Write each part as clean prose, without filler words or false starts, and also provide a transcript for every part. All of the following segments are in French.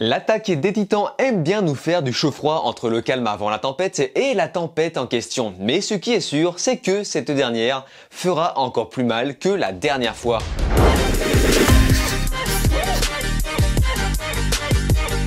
L'attaque des titans aime bien nous faire du chaud-froid entre le calme avant la tempête et la tempête en question. Mais ce qui est sûr, c'est que cette dernière fera encore plus mal que la dernière fois.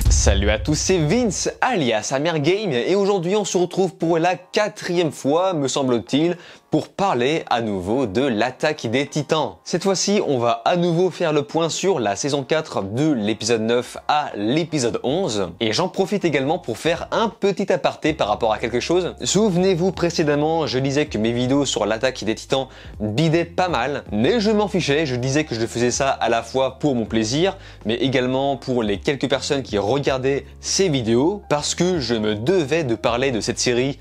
Salut à tous, c'est Vince alias Amergame et aujourd'hui on se retrouve pour la 4e fois, me semble-t-il, pour parler à nouveau de l'attaque des titans. Cette fois-ci, on va à nouveau faire le point sur la saison 4 de l'épisode 9 à l'épisode 11. Et j'en profite également pour faire un petit aparté par rapport à quelque chose. Souvenez-vous, précédemment, je disais que mes vidéos sur l'attaque des titans bidaient pas mal, mais je m'en fichais, je disais que je faisais ça à la fois pour mon plaisir, mais également pour les quelques personnes qui regardaient ces vidéos, parce que je me devais de parler de cette série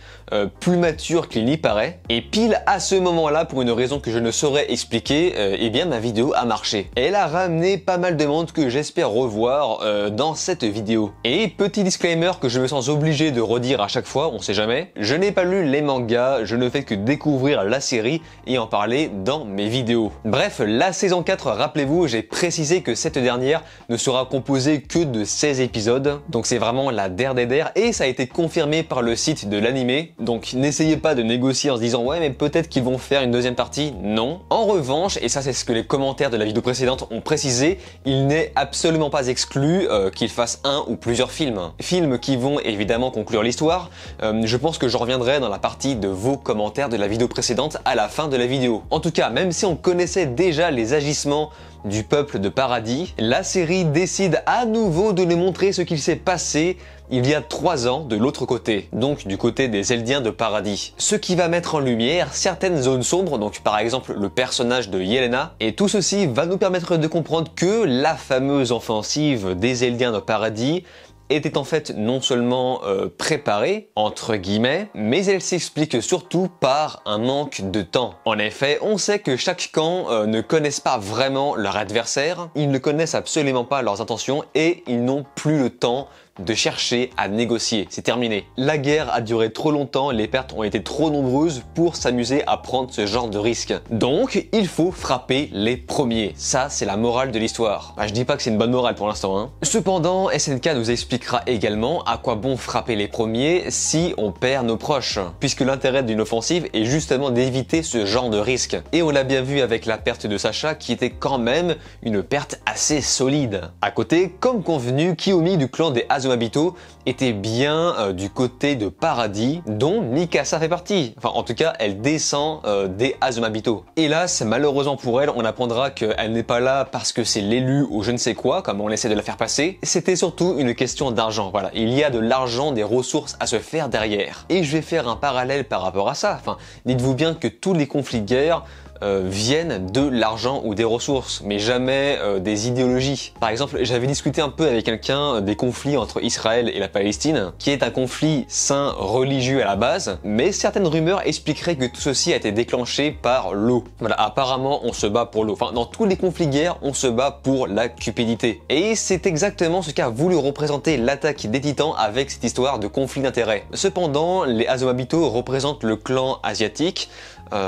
plus mature qu'il n'y paraît. Et pile à ce moment-là, pour une raison que je ne saurais expliquer, eh bien ma vidéo a marché. Elle a ramené pas mal de monde que j'espère revoir dans cette vidéo. Et petit disclaimer que je me sens obligé de redire à chaque fois, on sait jamais, je n'ai pas lu les mangas, je ne fais que découvrir la série et en parler dans mes vidéos. Bref, la saison 4, rappelez-vous, j'ai précisé que cette dernière ne sera composée que de 16 épisodes, donc c'est vraiment la der des der, et ça a été confirmé par le site de l'animé, donc n'essayez pas de négocier en se disant ouais mais peut-être qu'ils vont faire une deuxième partie, non. En revanche, et ça c'est ce que les commentaires de la vidéo précédente ont précisé, il n'est absolument pas exclu qu'ils fassent un ou plusieurs films. Films qui vont évidemment conclure l'histoire. Je pense que je reviendrai dans la partie de vos commentaires de la vidéo précédente à la fin de la vidéo. En tout cas, même si on connaissait déjà les agissements du peuple de Paradis, la série décide à nouveau de nous montrer ce qu'il s'est passé il y a 3 ans de l'autre côté, donc du côté des Eldiens de Paradis. Ce qui va mettre en lumière certaines zones sombres, donc par exemple le personnage de Yelena, et tout ceci va nous permettre de comprendre que la fameuse offensive des Eldiens de Paradis était en fait non seulement préparée, entre guillemets, mais elle s'explique surtout par un manque de temps. En effet, on sait que chaque camp ne connaissent pas vraiment leur adversaire, ils ne connaissent absolument pas leurs intentions et ils n'ont plus le temps de chercher à négocier. C'est terminé. La guerre a duré trop longtemps, les pertes ont été trop nombreuses pour s'amuser à prendre ce genre de risque. Donc, il faut frapper les premiers. Ça, c'est la morale de l'histoire. Je dis pas que c'est une bonne morale pour l'instant, hein. Cependant, SNK nous expliquera également à quoi bon frapper les premiers si on perd nos proches. Puisque l'intérêt d'une offensive est justement d'éviter ce genre de risque. Et on l'a bien vu avec la perte de Sasha qui était quand même une perte assez solide. À côté, comme convenu, Kiyomi du clan des Azumabito était bien du côté de Paradis, dont Mikasa fait partie. Enfin, en tout cas, elle descend des Azumabito. Hélas, malheureusement pour elle, on apprendra qu'elle n'est pas là parce que c'est l'élu ou je ne sais quoi, comme on essaie de la faire passer. C'était surtout une question d'argent. Voilà, il y a de l'argent, des ressources à se faire derrière. Et je vais faire un parallèle par rapport à ça. Enfin, dites-vous bien que tous les conflits de guerre viennent de l'argent ou des ressources, mais jamais des idéologies. Par exemple, j'avais discuté un peu avec quelqu'un des conflits entre Israël et la Palestine, qui est un conflit sain religieux à la base, mais certaines rumeurs expliqueraient que tout ceci a été déclenché par l'eau. Voilà, apparemment on se bat pour l'eau. Enfin, dans tous les conflits de guerre, on se bat pour la cupidité. Et c'est exactement ce qu'a voulu représenter l'attaque des titans avec cette histoire de conflit d'intérêts. Cependant, les Azumabito représentent le clan asiatique,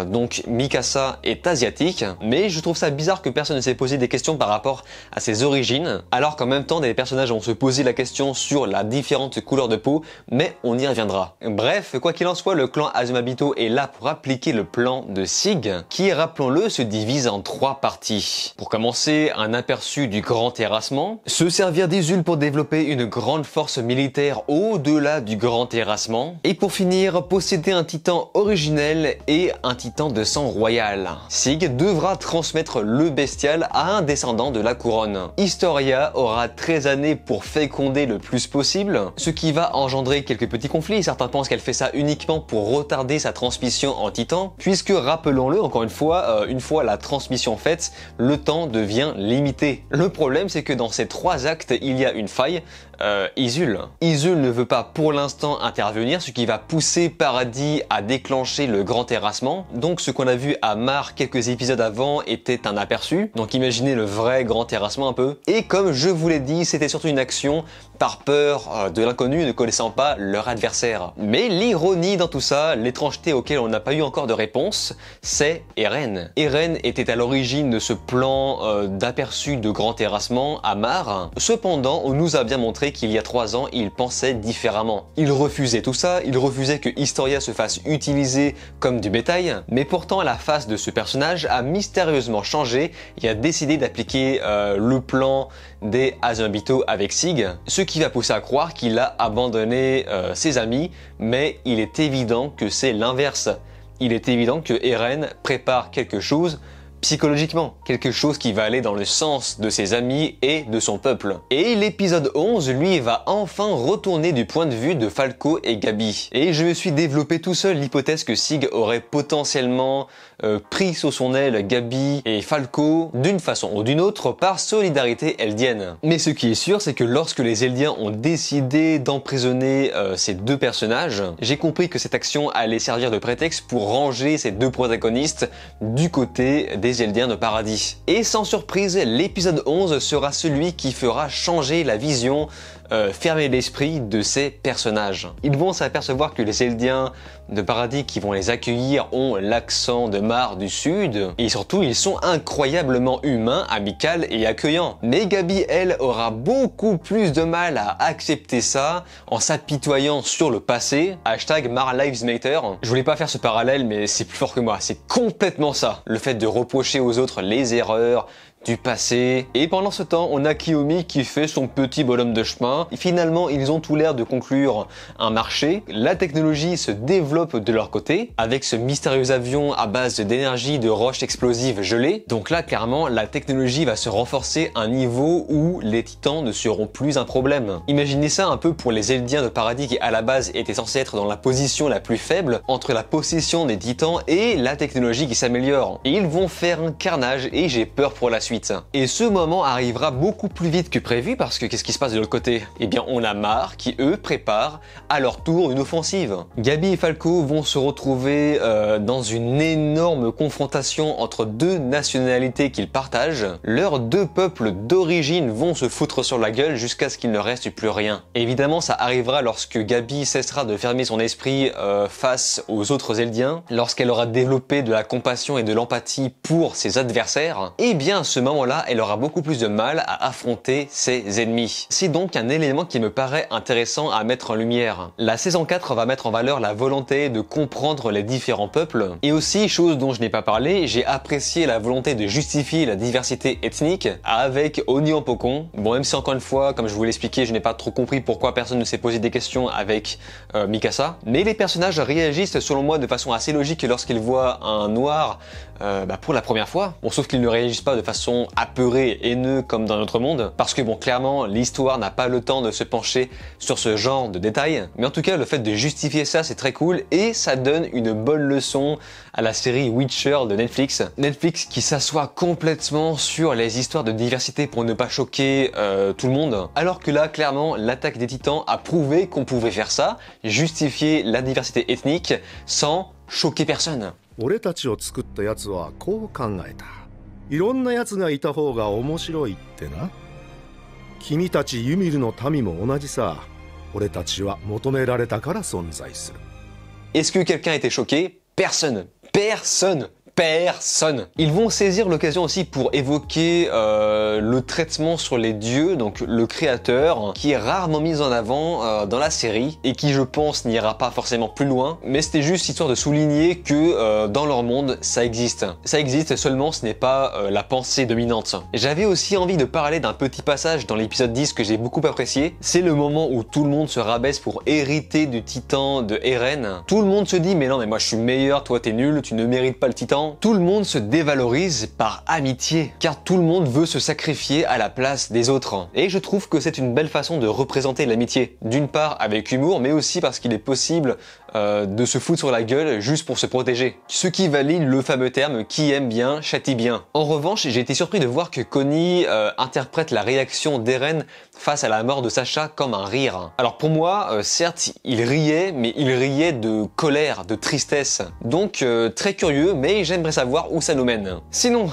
donc Mikasa est asiatique, mais je trouve ça bizarre que personne ne s'est posé des questions par rapport à ses origines, alors qu'en même temps des personnages vont se poser la question sur la différente couleur de peau, mais on y reviendra. Bref, quoi qu'il en soit, le clan Azumabito est là pour appliquer le plan de Sig, qui, rappelons-le, se divise en 3 parties. Pour commencer, un aperçu du grand terrassement, se servir d'Izul pour développer une grande force militaire au-delà du grand terrassement, et pour finir, posséder un titan originel et un titan de sang royal. Sig devra transmettre le bestial à un descendant de la couronne. Historia aura 13 années pour féconder le plus possible, ce qui va engendrer quelques petits conflits. Certains pensent qu'elle fait ça uniquement pour retarder sa transmission en titan, puisque rappelons-le encore une fois la transmission faite, le temps devient limité. Le problème c'est que dans ces 3 actes, il y a une faille, Izul. Izul ne veut pas pour l'instant intervenir, ce qui va pousser Paradis à déclencher le grand terrassement. Donc ce qu'on a vu à Mar quelques épisodes avant était un aperçu. Donc imaginez le vrai grand terrassement un peu. Et comme je vous l'ai dit, c'était surtout une action par peur de l'inconnu, ne connaissant pas leur adversaire. Mais l'ironie dans tout ça, l'étrangeté auquel on n'a pas eu encore de réponse, c'est Eren. Eren était à l'origine de ce plan d'aperçu de grand terrassement à Mar. Cependant, on nous a bien montré qu'il y a 3 ans, il pensait différemment. Il refusait tout ça, il refusait que Historia se fasse utiliser comme du bétail, mais pourtant la face de ce personnage a mystérieusement changé et a décidé d'appliquer le plan des Azumabito avec Sig, ce qui va pousser à croire qu'il a abandonné ses amis, mais il est évident que c'est l'inverse. Il est évident que Eren prépare quelque chose psychologiquement, quelque chose qui va aller dans le sens de ses amis et de son peuple. Et l'épisode 11, lui, va enfin retourner du point de vue de Falco et Gabi. Et je me suis développé tout seul l'hypothèse que Sig aurait potentiellement pris sous son aile Gabi et Falco d'une façon ou d'une autre par solidarité eldienne. Mais ce qui est sûr, c'est que lorsque les Eldiens ont décidé d'emprisonner ces deux personnages, j'ai compris que cette action allait servir de prétexte pour ranger ces deux protagonistes du côté des Eldiens de paradis. Et sans surprise, l'épisode 11 sera celui qui fera changer la vision fermer l'esprit de ces personnages. Ils vont s'apercevoir que les Eldiens de paradis qui vont les accueillir ont l'accent de Mar du Sud et surtout ils sont incroyablement humains, amicaux et accueillants. Mais Gabi, elle, aura beaucoup plus de mal à accepter ça en s'apitoyant sur le passé. Hashtag Mar Lives Matter. Je voulais pas faire ce parallèle mais c'est plus fort que moi, c'est complètement ça. Le fait de reprocher aux autres les erreurs du passé. Et pendant ce temps, on a Kiyomi qui fait son petit bonhomme de chemin. Et finalement, ils ont tout l'air de conclure un marché. La technologie se développe de leur côté avec ce mystérieux avion à base d'énergie de roches explosives gelées. Donc là, clairement, la technologie va se renforcer à un niveau où les titans ne seront plus un problème. Imaginez ça un peu pour les Eldiens de paradis qui à la base étaient censés être dans la position la plus faible entre la possession des titans et la technologie qui s'améliore. Et ils vont faire un carnage et j'ai peur pour la suite. Et ce moment arrivera beaucoup plus vite que prévu parce que qu'est-ce qui se passe de l'autre côté? Eh bien on a Mar qui eux préparent à leur tour une offensive. Gabi et Falco vont se retrouver dans une énorme confrontation entre deux nationalités qu'ils partagent. Leurs deux peuples d'origine vont se foutre sur la gueule jusqu'à ce qu'il ne reste plus rien. Évidemment ça arrivera lorsque Gabi cessera de fermer son esprit face aux autres Eldiens, lorsqu'elle aura développé de la compassion et de l'empathie pour ses adversaires. Et bien à ce moment-là, elle aura beaucoup plus de mal à affronter ses ennemis. C'est donc un élément qui me paraît intéressant à mettre en lumière. La saison 4 va mettre en valeur la volonté de comprendre les différents peuples. Et aussi, chose dont je n'ai pas parlé, j'ai apprécié la volonté de justifier la diversité ethnique avec Onyampopon. Bon, même si encore une fois, comme je vous l'expliquais, je n'ai pas trop compris pourquoi personne ne s'est posé des questions avec Mikasa. Mais les personnages réagissent selon moi de façon assez logique lorsqu'ils voient un noir pour la première fois. Bon, sauf qu'ils ne réagissent pas de façon apeurée et haineux comme dans notre monde, parce que bon, clairement, l'histoire n'a pas le temps de se pencher sur ce genre de détails. Mais en tout cas, le fait de justifier ça, c'est très cool et ça donne une bonne leçon à la série Witcher de Netflix. Netflix qui s'assoit complètement sur les histoires de diversité pour ne pas choquer tout le monde. Alors que là, clairement, l'attaque des Titans a prouvé qu'on pouvait faire ça, justifier la diversité ethnique sans choquer personne. 俺たちを作ったやつはこう考えた。いろんなやつがいた方が面白いってな。君たちユミルの民も同じさ。俺たちは求められたから存在する。Est-ce que quelqu'un était choqué? Personne. Personne. Personne. Ils vont saisir l'occasion aussi pour évoquer le traitement sur les dieux, donc le créateur, qui est rarement mis en avant dans la série et qui, je pense, n'ira pas forcément plus loin. Mais c'était juste histoire de souligner que dans leur monde, ça existe. Ça existe, seulement ce n'est pas la pensée dominante. J'avais aussi envie de parler d'un petit passage dans l'épisode 10 que j'ai beaucoup apprécié. C'est le moment où tout le monde se rabaisse pour hériter du titan de Eren. Tout le monde se dit mais non mais moi je suis meilleur, toi t'es nul, tu ne mérites pas le titan. Tout le monde se dévalorise par amitié, car tout le monde veut se sacrifier à la place des autres. Et je trouve que c'est une belle façon de représenter l'amitié. D'une part avec humour, mais aussi parce qu'il est possible de se foutre sur la gueule juste pour se protéger. Ce qui valide le fameux terme « qui aime bien, châtie bien ». En revanche, j'ai été surpris de voir que Connie interprète la réaction d'Eren face à la mort de Sacha comme un rire. Alors pour moi, certes, il riait, mais il riait de colère, de tristesse. Donc très curieux, mais j'aimerais savoir où ça nous mène. Sinon,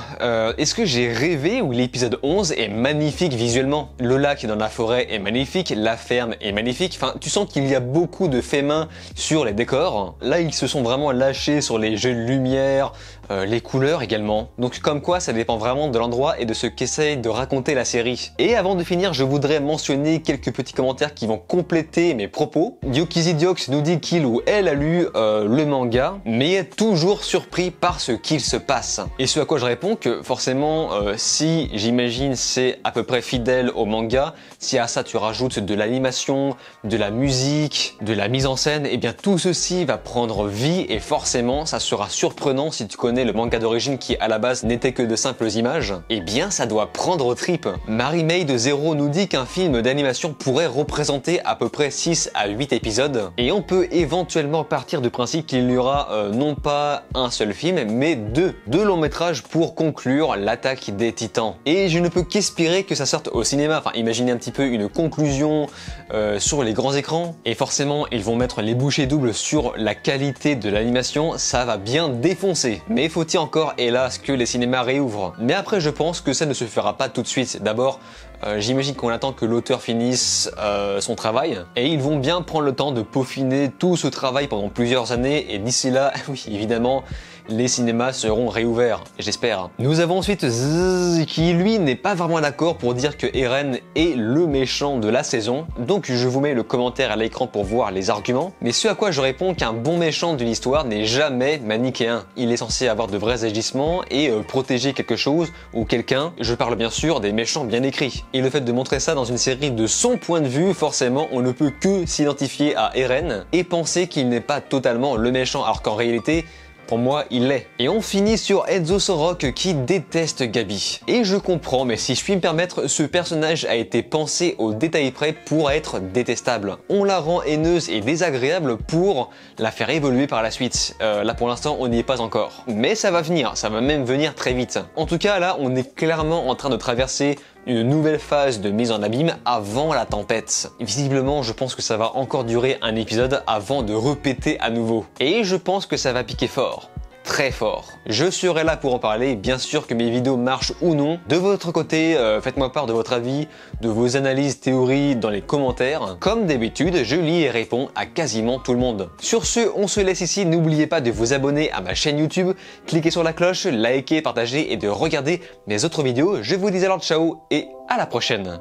est-ce que j'ai rêvé où l'épisode 11 est magnifique visuellement? Le lac dans la forêt est magnifique, la ferme est magnifique. Enfin, tu sens qu'il y a beaucoup de faits main sur les les décors. Là, ils se sont vraiment lâchés sur les jeux de lumière, les couleurs également. Donc comme quoi, ça dépend vraiment de l'endroit et de ce qu'essaye de raconter la série. Et avant de finir, je voudrais mentionner quelques petits commentaires qui vont compléter mes propos. Diokizidiox nous dit qu'il ou elle a lu le manga, mais est toujours surpris par ce qu'il se passe. Et ce à quoi je réponds que forcément, si j'imagine c'est à peu près fidèle au manga, si à ça tu rajoutes de l'animation, de la musique, de la mise en scène, et bien tout ceci va prendre vie et forcément ça sera surprenant si tu connais le manga d'origine qui à la base n'était que de simples images, et bien ça doit prendre aux tripes. Marie-May de Zero nous dit qu'un film d'animation pourrait représenter à peu près 6 à 8 épisodes, et on peut éventuellement partir du principe qu'il y aura non pas un seul film, mais deux longs métrages pour conclure l'attaque des Titans. Et je ne peux qu'espérer que ça sorte au cinéma, enfin imaginez un petit peu une conclusion sur les grands écrans, et forcément ils vont mettre les bouchées doubles sur la qualité de l'animation, ça va bien défoncer. Mais faut-il encore hélas que les cinémas réouvrent. Mais après je pense que ça ne se fera pas tout de suite. D'abord j'imagine qu'on attend que l'auteur finisse son travail, et ils vont bien prendre le temps de peaufiner tout ce travail pendant plusieurs années, et d'ici là, oui évidemment, les cinémas seront réouverts, j'espère. Nous avons ensuite Zzz, qui lui n'est pas vraiment d'accord pour dire que Eren est le méchant de la saison, donc je vous mets le commentaire à l'écran pour voir les arguments, mais ce à quoi je réponds qu'un bon méchant d'une histoire n'est jamais manichéen. Il est censé avoir de vrais agissements et protéger quelque chose ou quelqu'un, je parle bien sûr des méchants bien écrits. Et le fait de montrer ça dans une série de son point de vue, forcément on ne peut que s'identifier à Eren et penser qu'il n'est pas totalement le méchant, alors qu'en réalité, pour moi, il l'est. Et on finit sur Enzo Sorok qui déteste Gabi. Et je comprends, mais si je puis me permettre, ce personnage a été pensé au détail près pour être détestable. On la rend haineuse et désagréable pour la faire évoluer par la suite. Là pour l'instant, on n'y est pas encore. Mais ça va venir, ça va même venir très vite. En tout cas, là, on est clairement en train de traverser une nouvelle phase de mise en abîme avant la tempête. Visiblement, je pense que ça va encore durer un épisode avant de repéter à nouveau. Et je pense que ça va piquer fort. Très fort. Je serai là pour en parler, bien sûr que mes vidéos marchent ou non. De votre côté, faites-moi part de votre avis, de vos analyses, théories dans les commentaires. Comme d'habitude, je lis et réponds à quasiment tout le monde. Sur ce, on se laisse ici. N'oubliez pas de vous abonner à ma chaîne YouTube, cliquez sur la cloche, likez, partagez et de regarder mes autres vidéos. Je vous dis alors ciao et à la prochaine.